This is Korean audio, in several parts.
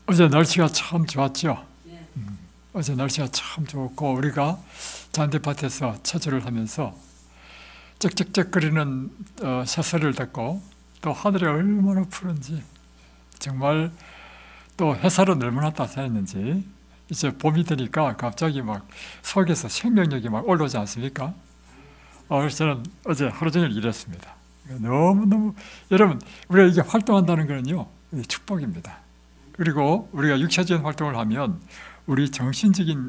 어제 날씨가 참 좋았죠. 어제 날씨가 참 좋고 우리가 잔디밭에서 체조를 하면서 쩍쩍쩍거리는 새소리를 듣고 또 하늘이 얼마나 푸른지, 정말 또 햇살은 얼마나 따스했는지, 이제 봄이 되니까 갑자기 막 속에서 생명력이 막 올라오지 않습니까? 그래서 저는 어제 하루 종일 일했습니다. 너무너무, 여러분, 우리가 이게 활동한다는 거는요, 축복입니다. 그리고 우리가 육체적인 활동을 하면 우리 정신적이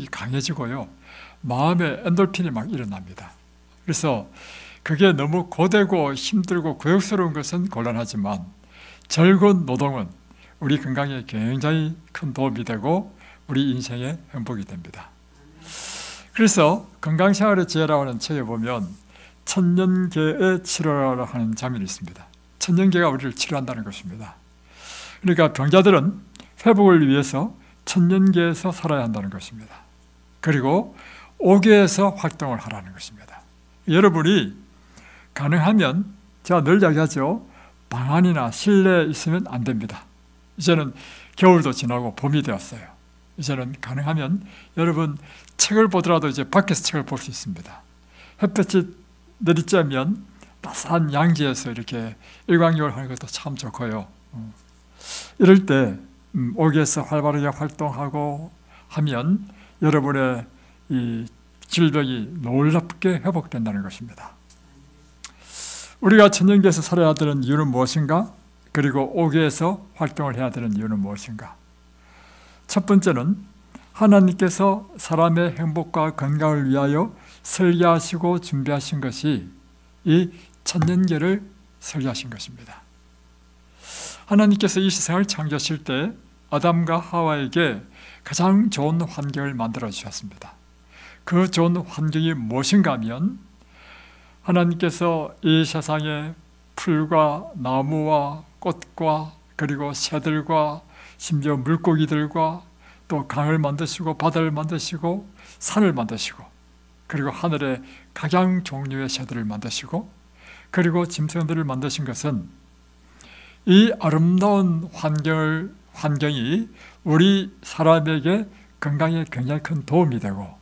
강해지고요, 마음에 엔돌핀이 막 일어납니다. 그래서 그게 너무 고되고 힘들고 고역스러운 것은 곤란하지만 즐거운 노동은 우리 건강에 굉장히 큰 도움이 되고 우리 인생의 행복이 됩니다. 그래서 건강생활의 지혜라고 하는 책에 보면 천년계의 치료라고 하는 장면이 있습니다. 천년계가 우리를 치료한다는 것입니다. 그러니까 병자들은 회복을 위해서 천년계에서 살아야 한다는 것입니다. 그리고 5계에서 활동을 하라는 것입니다. 여러분이 가능하면, 제가 늘 이야기하죠, 방 안이나 실내에 있으면 안 됩니다. 이제는 겨울도 지나고 봄이 되었어요. 이제는 가능하면 여러분 책을 보더라도 이제 밖에서 책을 볼 수 있습니다. 햇볕이 내리쬐면 따스한 양지에서 이렇게 일광욕을 하는 것도 참 좋고요. 이럴 때 5계에서 활발하게 활동하고 하면 여러분의 이 질병이 놀랍게 회복된다는 것입니다. 우리가 천년계에서 살아야 되는 이유는 무엇인가? 그리고 5계에서 활동을 해야 되는 이유는 무엇인가? 첫 번째는 하나님께서 사람의 행복과 건강을 위하여 설계하시고 준비하신 것이 이 천년계를 설계하신 것입니다. 하나님께서 이 세상을 창조하실 때 아담과 하와에게 가장 좋은 환경을 만들어 주셨습니다. 그 좋은 환경이 무엇인가 하면 하나님께서 이 세상에 풀과 나무와 꽃과 그리고 새들과 심지어 물고기들과 또 강을 만드시고 바다를 만드시고 산을 만드시고 그리고 하늘에 각양 종류의 새들을 만드시고 그리고 짐승들을 만드신 것은 이 아름다운 환경이 우리 사람에게 건강에 굉장히 큰 도움이 되고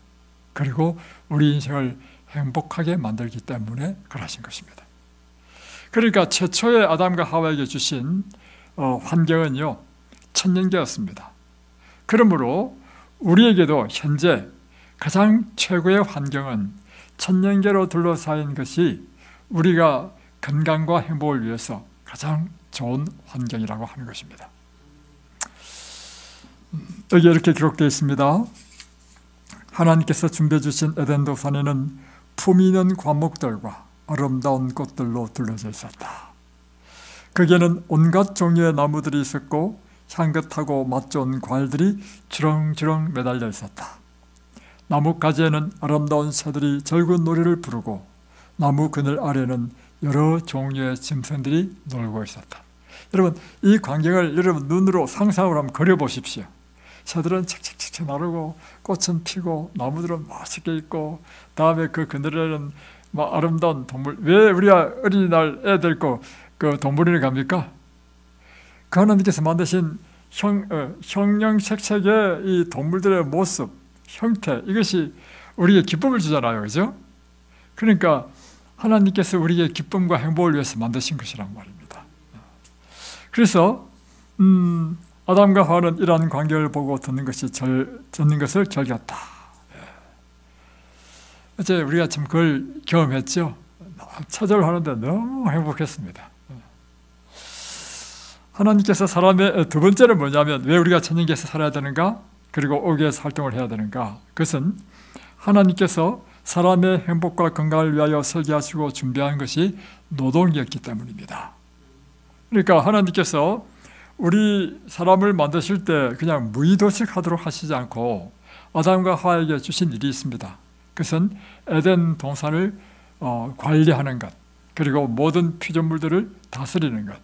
그리고 우리 인생을 행복하게 만들기 때문에 그러신 것입니다. 그러니까 최초의 아담과 하와에게 주신 환경은요, 천년계였습니다. 그러므로 우리에게도 현재 가장 최고의 환경은 천년계로 둘러싸인 것이 우리가 건강과 행복을 위해서 가장 좋은 환경이라고 하는 것입니다. 여기 이렇게 기록되어 있습니다. 하나님께서 준비해 주신 에덴 동산에는 품위 있는 과목들과 아름다운 꽃들로 둘러져 있었다. 거기에는 온갖 종류의 나무들이 있었고 향긋하고 맛 좋은 과일들이 주렁주렁 매달려 있었다. 나뭇가지에는 아름다운 새들이 즐거운 노래를 부르고 나무 그늘 아래는 여러 종류의 짐승들이 놀고 있었다. 여러분, 이 광경을 여러분 눈으로 상상을 한번 그려보십시오. 새들은 책책책 나르고 꽃은 피고 나무들은 멋있게 있고 다음에 그 그늘에는 막 아름다운 동물. 왜 우리가 어린이날 애 데리고 그 동물원에 갑니까? 그 하나님께서 만드신 형형색색의 이 동물들의 모습, 형태, 이것이 우리에게 기쁨을 주잖아요. 그죠? 그러니까 하나님께서 우리에게 기쁨과 행복을 위해서 만드신 것이란 말입니다. 그래서 아담과 하와는 이러한 광경을 보고 듣는 것을 즐겼다. 어제 우리가 참 그걸 경험했죠. 체조를 하는데 너무 행복했습니다. 하나님께서 사람의 두 번째는 뭐냐면 왜 우리가 천년계에서 살아야 되는가? 그리고 5계에서 활동을 해야 되는가? 그것은 하나님께서 사람의 행복과 건강을 위하여 설계하시고 준비한 것이 노동이었기 때문입니다. 그러니까 하나님께서 우리 사람을 만드실 때 그냥 무의도식 하도록 하시지 않고 아담과 하와에게 주신 일이 있습니다. 그것은 에덴 동산을 관리하는 것, 그리고 모든 피조물들을 다스리는 것,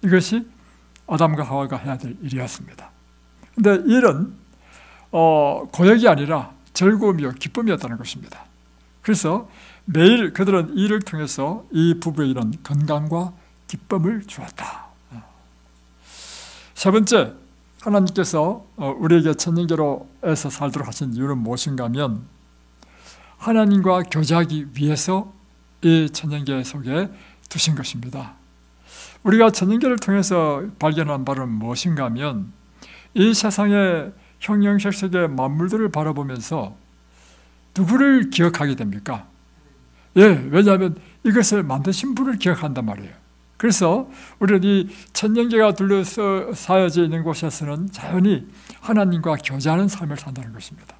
이것이 아담과 하와가 해야 될 일이었습니다. 그런데 일은 고역이 아니라 즐거움이요 기쁨이었다는 것입니다. 그래서 매일 그들은 일을 통해서 이 부부에게는 건강과 기쁨을 주었다. 세 번째, 하나님께서 우리에게 천년계로에서 살도록 하신 이유는 무엇인가 하면 하나님과 교제하기 위해서 이 천년계 속에 두신 것입니다. 우리가 천년계를 통해서 발견한 바는 무엇인가 하면 이 세상의 형형색색의 만물들을 바라보면서 누구를 기억하게 됩니까? 왜냐하면 이것을 만드신 분을 기억한단 말이에요. 그래서 우리는 이 천년계가 둘러싸여져 있는 곳에서는 자연히 하나님과 교제하는 삶을 산다는 것입니다.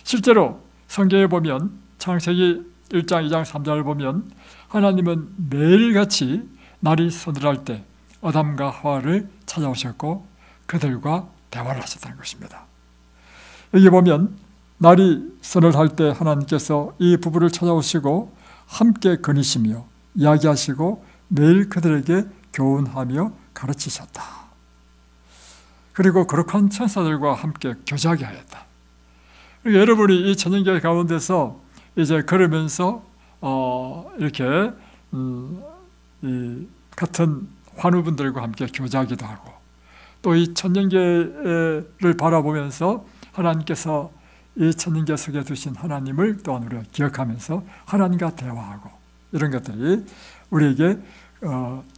실제로 성경에 보면 창세기 1장, 2장, 3장을 보면 하나님은 매일같이 날이 서늘할 때 아담과 하와를 찾아오셨고 그들과 대화를 하셨다는 것입니다. 여기 보면 날이 서늘할 때 하나님께서 이 부부를 찾아오시고 함께 거니시며 이야기하시고 매일 그들에게 교훈하며 가르치셨다. 그리고 거룩한 천사들과 함께 교제하게 하였다. 여러분이 이 천년계 가운데서 이제 걸으면서 이렇게 이 같은 환우분들과 함께 교제하기도 하고 또 이 천년계를 바라보면서 하나님께서 이 천년계 속에 두신 하나님을 또한 우리가 기억하면서 하나님과 대화하고 이런 것들이 우리에게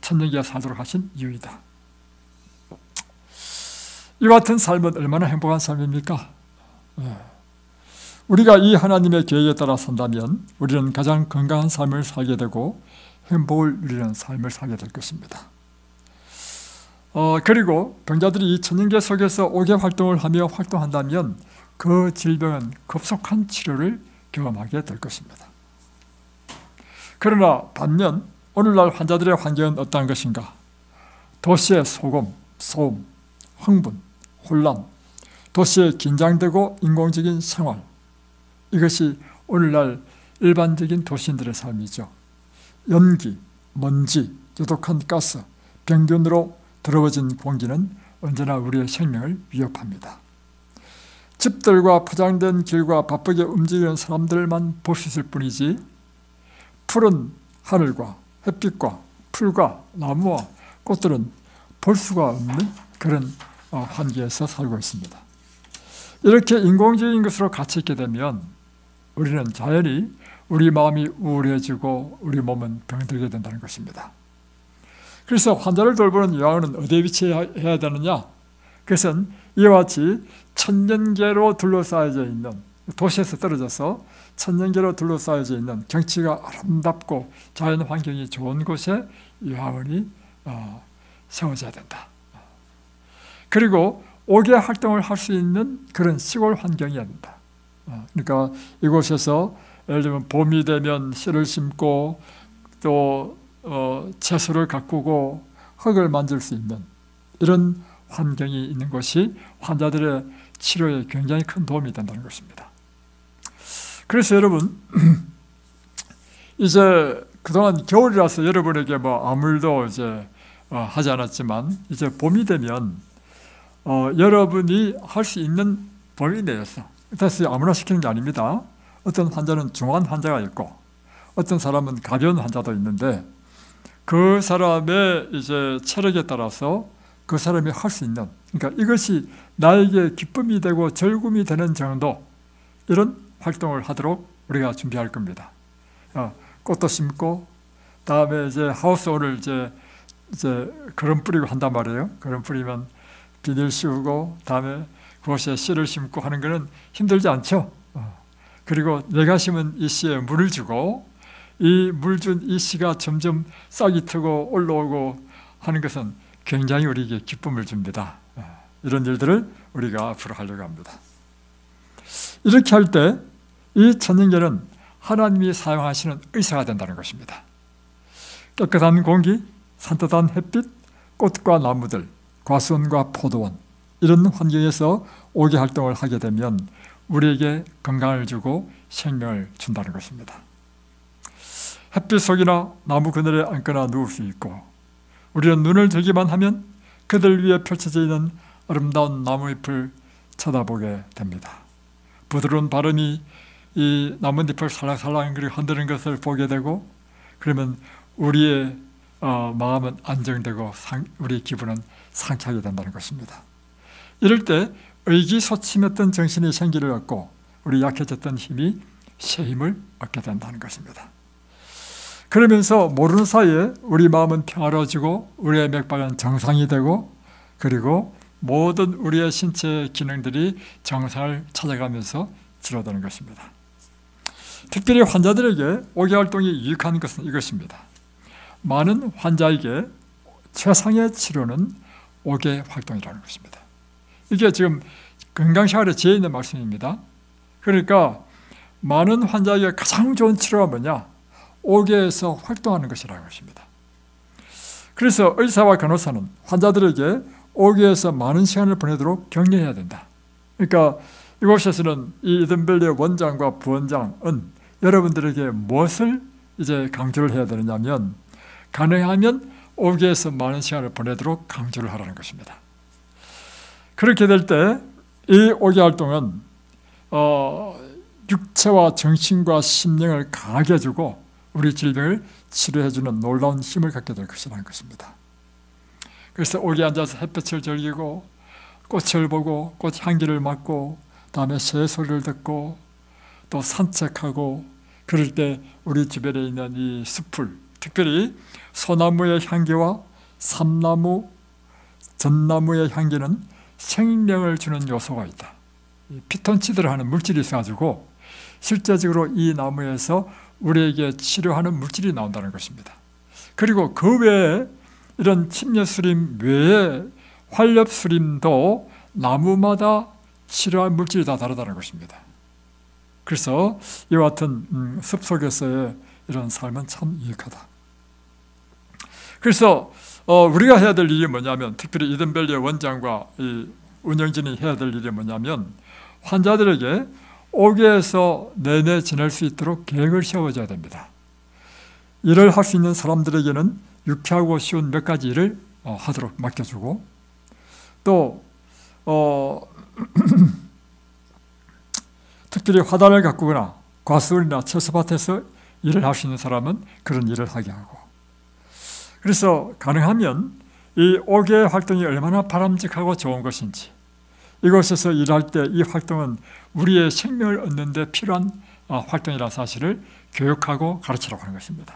천년계가 살도록 하신 이유이다. 이 같은 삶은 얼마나 행복한 삶입니까? 우리가 이 하나님의 계획에 따라 산다면 우리는 가장 건강한 삶을 살게 되고 행복을 누리는 삶을 살게 될 것입니다. 그리고 병자들이 이 천년계 속에서 5개 활동을 하며 활동한다면 그 질병은 급속한 치료를 경험하게 될 것입니다. 그러나 반면 오늘날 환자들의 환경은 어떠한 것인가? 도시의 소음, 흥분, 혼란, 도시의 긴장되고 인공적인 생활, 이것이 오늘날 일반적인 도시인들의 삶이죠. 연기, 먼지, 유독한 가스, 병균으로 더러워진 공기는 언제나 우리의 생명을 위협합니다. 집들과 포장된 길과 바쁘게 움직이는 사람들만 볼 수 있을 뿐이지 푸른 하늘과 햇빛과 풀과 나무와 꽃들은 볼 수가 없는 그런 환기에서 살고 있습니다. 이렇게 인공적인 것으로 갇혀있게 되면 우리는 자연히 우리 마음이 우울해지고 우리 몸은 병들게 된다는 것입니다. 그래서 환자를 돌보는 요양원은 어디에 위치해야 되느냐? 그것은 이와 같이 천년계로 둘러싸여져 있는 도시에서 떨어져서 천년계로 둘러싸여져 있는 경치가 아름답고 자연 환경이 좋은 곳에 요양원이 세워져야 된다. 그리고 5개 활동을 할 수 있는 그런 시골 환경이어야 된다. 그러니까 이곳에서 예를 들면 봄이 되면 씨를 심고 또 채소를 가꾸고 흙을 만질 수 있는 이런 환경이 있는 것이 환자들의 치료에 굉장히 큰 도움이 된다는 것입니다. 그래서 여러분 이제 그동안 겨울이라서 여러분에게 아무 일도 이제 하지 않았지만 이제 봄이 되면 여러분이 할 수 있는 범위 내에서 다시 아무나 시키는 게 아닙니다. 어떤 환자는 중한 환자가 있고 어떤 사람은 가벼운 환자도 있는데 그 사람의 이제 체력에 따라서 그 사람이 할 수 있는, 그러니까 이것이 나에게 기쁨이 되고 즐거움이 되는 정도 이런 활동을 하도록 우리가 준비할 겁니다. 꽃도 심고 다음에 이제 하우스 오늘 이제 거름 뿌리고 한단 말이에요. 거름 뿌리면 비닐 씌우고 다음에 그곳에 씨를 심고 하는 것은 힘들지 않죠. 그리고 내가 심은 이 씨에 물을 주고 이 물 준 이 씨가 점점 싹이 트고 올라오고 하는 것은 굉장히 우리에게 기쁨을 줍니다. 이런 일들을 우리가 앞으로 하려고 합니다. 이렇게 할 때 이 천년계는 하나님이 사용하시는 의사가 된다는 것입니다. 깨끗한 공기, 산뜻한 햇빛, 꽃과 나무들, 과수원과 포도원 이런 환경에서 5개 활동을 하게 되면 우리에게 건강을 주고 생명을 준다는 것입니다. 햇빛 속이나 나무 그늘에 앉거나 누울 수 있고 우리는 눈을 들기만 하면 그들 위에 펼쳐져 있는 아름다운 나무잎을 쳐다보게 됩니다. 부드러운 바람이 이 나뭇잎을 살랑살랑 흔드는 것을 보게 되고 그러면 우리의 마음은 안정되고 우리의 기분은 상쾌하게 된다는 것입니다. 이럴 때 의기소침했던 정신이 생기를 얻고 우리 약해졌던 힘이 새 힘을 얻게 된다는 것입니다. 그러면서 모르는 사이에 우리 마음은 평화로워지고 우리의 맥박은 정상이 되고 그리고 모든 우리의 신체 기능들이 정상을 찾아가면서 치료되는 것입니다. 특별히 환자들에게 오개 활동이 유익한 것은 이것입니다. 많은 환자에게 최상의 치료는 오개 활동이라는 것입니다. 이게 지금 건강생활에 지어 있는 말씀입니다. 그러니까 많은 환자에게 가장 좋은 치료가 뭐냐? 오개에서 활동하는 것이라는 것입니다. 그래서 의사와 간호사는 환자들에게 오개에서 많은 시간을 보내도록 격려해야 된다. 그러니까 이곳에서는 이 이든밸리의 원장과 부원장은 여러분들에게 무엇을 이제 강조를 해야 되느냐면 가능하면 오개에서 많은 시간을 보내도록 강조를 하라는 것입니다. 그렇게 될 때 이 오개 활동은 육체와 정신과 심령을 강하게 해주고 우리 질병을 치료해주는 놀라운 힘을 갖게 될 것이라는 것입니다. 그래서 오개 앉아서 햇볕을 즐기고 꽃을 보고 꽃 향기를 맡고 다음에 새 소리를 듣고 또 산책하고 그럴 때 우리 주변에 있는 이 숲을 특별히 소나무의 향기와 삼나무, 전나무의 향기는 생명을 주는 요소가 있다. 피톤치드를 하는 물질이 있어가지고 실제적으로 이 나무에서 우리에게 치료하는 물질이 나온다는 것입니다. 그리고 그 외에 이런 침례수림 외에 활엽수림도 나무마다 치료할 물질이 다 다르다는 것입니다. 그래서 이와 같은 숲속에서의 이런 삶은 참 유익하다. 그래서 우리가 해야 될 일이 뭐냐면 특별히 이든밸리의 원장과 이 운영진이 해야 될 일이 뭐냐면 환자들에게 오개에서 내내 지낼 수 있도록 계획을 세워줘야 됩니다. 일을 할 수 있는 사람들에게는 유쾌하고 쉬운 몇 가지 일을 하도록 맡겨주고 또 특별히 화단을 가꾸거나 과수원이나 채소밭에서 일을 할 수 있는 사람은 그런 일을 하게 하고 그래서 가능하면 이 오개 활동이 얼마나 바람직하고 좋은 것인지 이곳에서 일할 때 이 활동은 우리의 생명을 얻는 데 필요한 활동이라는 사실을 교육하고 가르치라고 하는 것입니다.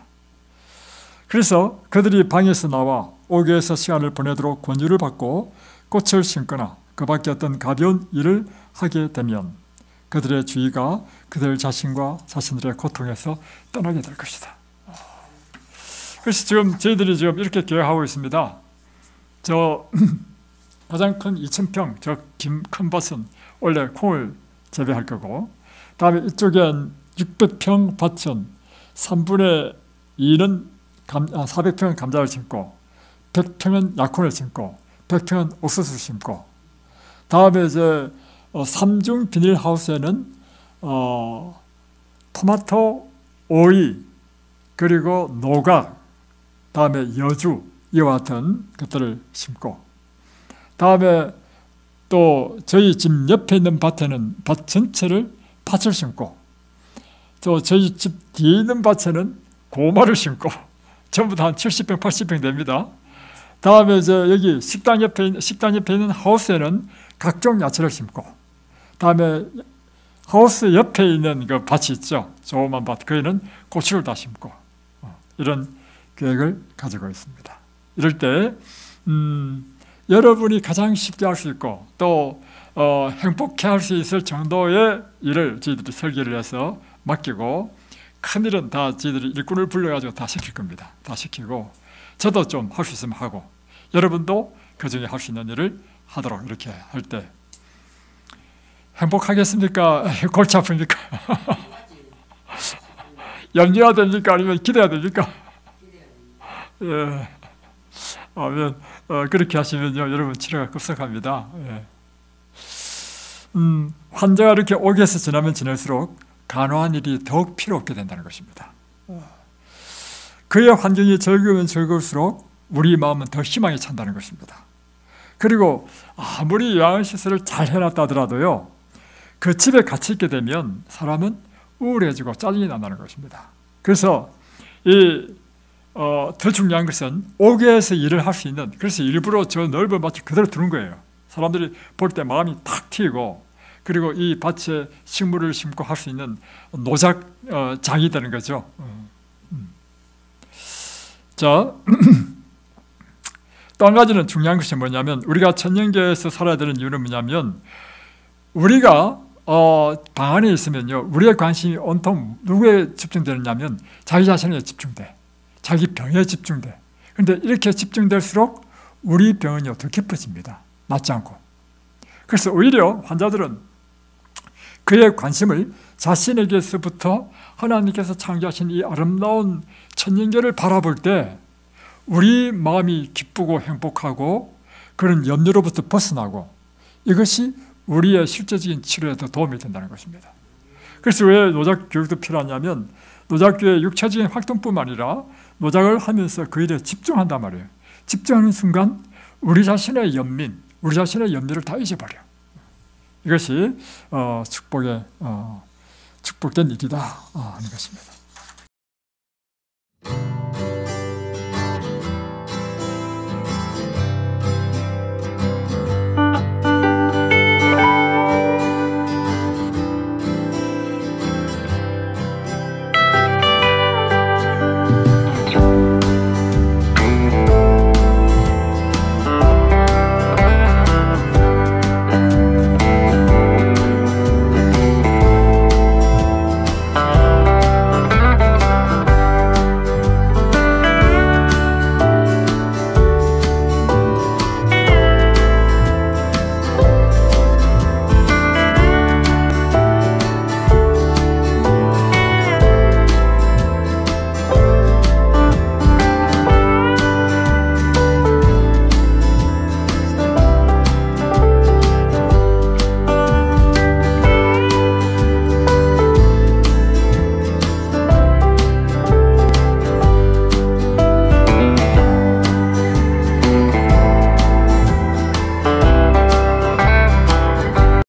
그래서 그들이 방에서 나와 오개에서 시간을 보내도록 권유를 받고 꽃을 심거나 그 밖에 어떤 가벼운 일을 하게 되면 그들의 주의가 그들 자신과 자신들의 고통에서 떠나게 될 것이다. 그래서 지금 저희들이 지금 이렇게 계획하고 있습니다. 저 가장 큰 2,000평 저 큰 밭은 원래 콩을 재배할 거고 다음에 이쪽엔 600평 밭은 3분의 2는 400평은 감자를 심고 100평은 약혼을 심고 100평은 옥수수를 심고 다음에 이제 3중 비닐하우스에는 토마토, 오이 그리고 노각 다음에 여주 이와 같은 것들을 심고 다음에 또 저희 집 옆에 있는 밭에는 밭 전체를 팥을 심고 또 저희 집 뒤에 있는 밭에는 고마를 심고 전부 다 한 70평, 80평 됩니다. 다음에 이제 여기 식당 옆에 있는 하우스에는 각종 야채를 심고 다음에 하우스 옆에 있는 그 밭이 있죠. 조그만 밭, 거기는 고추를 다 심고 이런 계획을 가지고 있습니다. 이럴 때 여러분이 가장 쉽게 할 수 있고 또 행복해 할 수 있을 정도의 일을 저희들이 설계를 해서 맡기고 큰일은 다 저희들이 일꾼을 불러가지고 다 시킬 겁니다. 다 시키고 저도 좀 할 수 있으면 하고 여러분도 그 중에 할 수 있는 일을 하도록 이렇게 할 때 행복하겠습니까? 골치 아픕니까? 염려해야 됩니까? 아니면 기대해야 됩니까? 예. 아멘. 그렇게 하시면요, 여러분 치료가 급속합니다. 예. 환자가 이렇게 오개에서 지나면 지날수록 간호한 일이 더욱 필요 없게 된다는 것입니다. 그의 환경이 즐거우면 즐거울수록 우리 마음은 더 희망이 찬다는 것입니다. 그리고 아무리 요양시설을 잘 해놨다 하더라도요, 그 집에 같이 있게 되면 사람은 우울해지고 짜증이 난다는 것입니다. 그래서 이 더 중요한 것은 옥외에서 일을 할 수 있는, 그래서 일부러 저 넓은 밭을 그대로 두는 거예요. 사람들이 볼 때 마음이 탁 트이고, 그리고 이 밭에 식물을 심고 할 수 있는 노작장이 되는 거죠. 자, 또 한 가지는 중요한 것이 뭐냐면, 우리가 천년계에서 살아야 되는 이유는 뭐냐면, 우리가 방 안에 있으면요, 우리의 관심이 온통 누구에 집중되느냐면 자기 자신에 집중돼, 자기 병에 집중돼. 그런데 이렇게 집중될수록 우리 병은요 더 깊어집니다. 낫지 않고. 그래서 오히려 환자들은 그의 관심을 자신에게서부터 하나님께서 창조하신 이 아름다운 천년계를 바라볼 때 우리 마음이 기쁘고 행복하고 그런 염려로부터 벗어나고, 이것이 우리의 실제적인 치료에도 도움이 된다는 것입니다. 그래서 왜 노작 교육도 필요하냐면, 노작교의 육체적인 활동뿐만 아니라 노작을 하면서 그 일에 집중한단 말이에요. 집중하는 순간 우리 자신의 연민, 우리 자신의 염려를 다 잊어버려. 이것이 축복된 일이다 하는 것입니다.